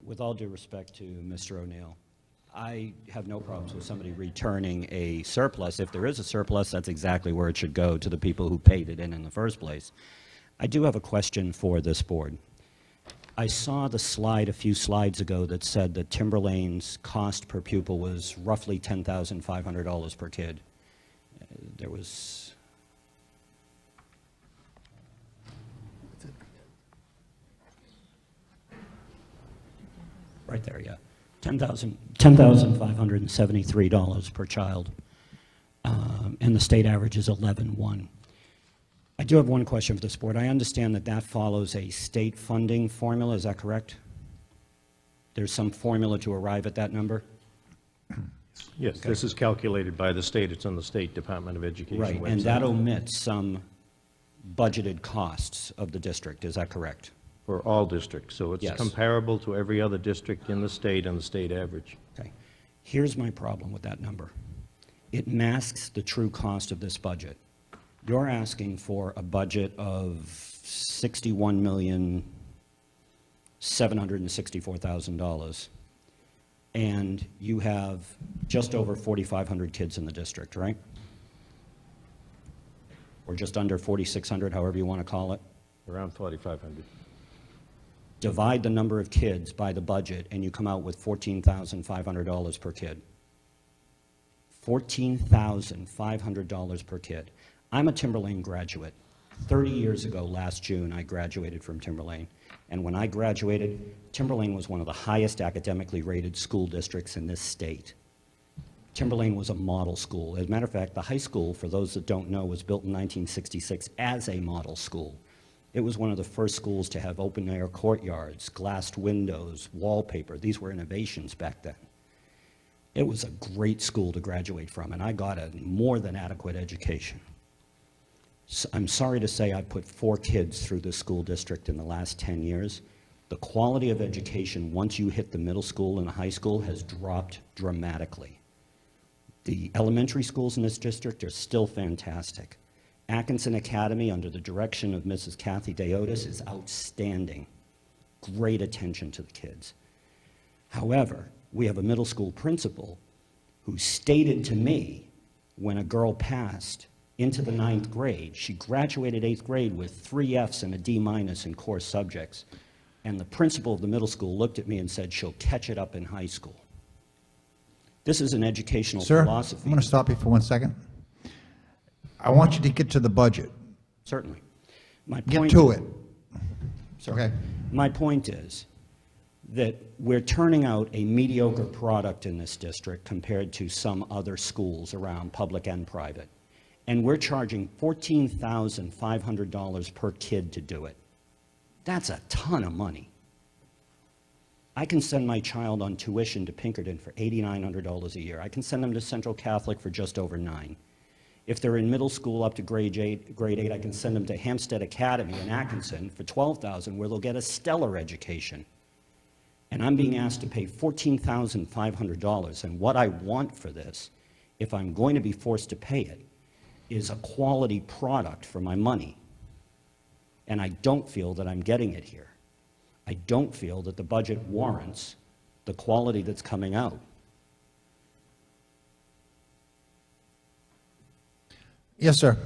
With all due respect to Mr. O'Neill, I have no problems with somebody returning a surplus. If there is a surplus, that's exactly where it should go, to the people who paid it in the first place. I do have a question for this board. I saw the slide a few slides ago that said that Timberlane's cost per pupil was roughly $10,500 per kid. There was... Right there, yeah. $10,573 per child, and the state average is 11.1. I do have one question for this board. I understand that that follows a state funding formula, is that correct? There's some formula to arrive at that number? Yes, Okay. this is calculated by the state. It's on the State Department of Education Right, website. and that omits some budgeted costs of the district, is that correct? For all districts, so it's Yes. comparable to every other district in the state and the state average. Okay. Here's my problem with that number. It masks the true cost of this budget. You're asking for a budget of $61,764,000, and you have just over 4,500 kids in the district, right? Or just under 4,600, however you want to call it. Around 4,500. Divide the number of kids by the budget, and you come out with $14,500 per kid. $14,500 per kid. I'm a Timberlane graduate. 30 years ago, last June, I graduated from Timberlane. And when I graduated, Timberlane was one of the highest academically rated school districts in this state. Timberlane was a model school. As a matter of fact, the high school, for those that don't know, was built in 1966 as a model school. It was one of the first schools to have open-air courtyards, glassed windows, wallpaper. These were innovations back then. It was a great school to graduate from, and I got a more than adequate education. So I'm sorry to say I put 4 kids through this school district in the last 10 years. The quality of education, once you hit the middle school and the high school, has dropped dramatically. The elementary schools in this district are still fantastic. Atkinson Academy, under the direction of Mrs. Kathy Deotis, is outstanding. Great attention to the kids. However, we have a middle school principal who stated to me when a girl passed into the 9th grade, she graduated 8th grade with 3 Fs and a D- in core subjects, and the principal of the middle school looked at me and said she'll catch it up in high school. This is an educational philosophy. Sir, I'm going to stop you for 1 second. I want you to get to the budget. Certainly. My Get point, to it. sorry. Okay. My point is that we're turning out a mediocre product in this district compared to some other schools around, public and private. And we're charging $14,500 per kid to do it. That's a ton of money. I can send my child on tuition to Pinkerton for $8,900 a year. I can send them to Central Catholic for just over $9,000. If they're in middle school up to grade 8, I can send them to Hampstead Academy in Atkinson for $12,000, where they'll get a stellar education. And I'm being asked to pay $14,500. And what I want for this, if I'm going to be forced to pay it, is a quality product for my money. And I don't feel that I'm getting it here. I don't feel that the budget warrants the quality that's coming out. Yes, sir.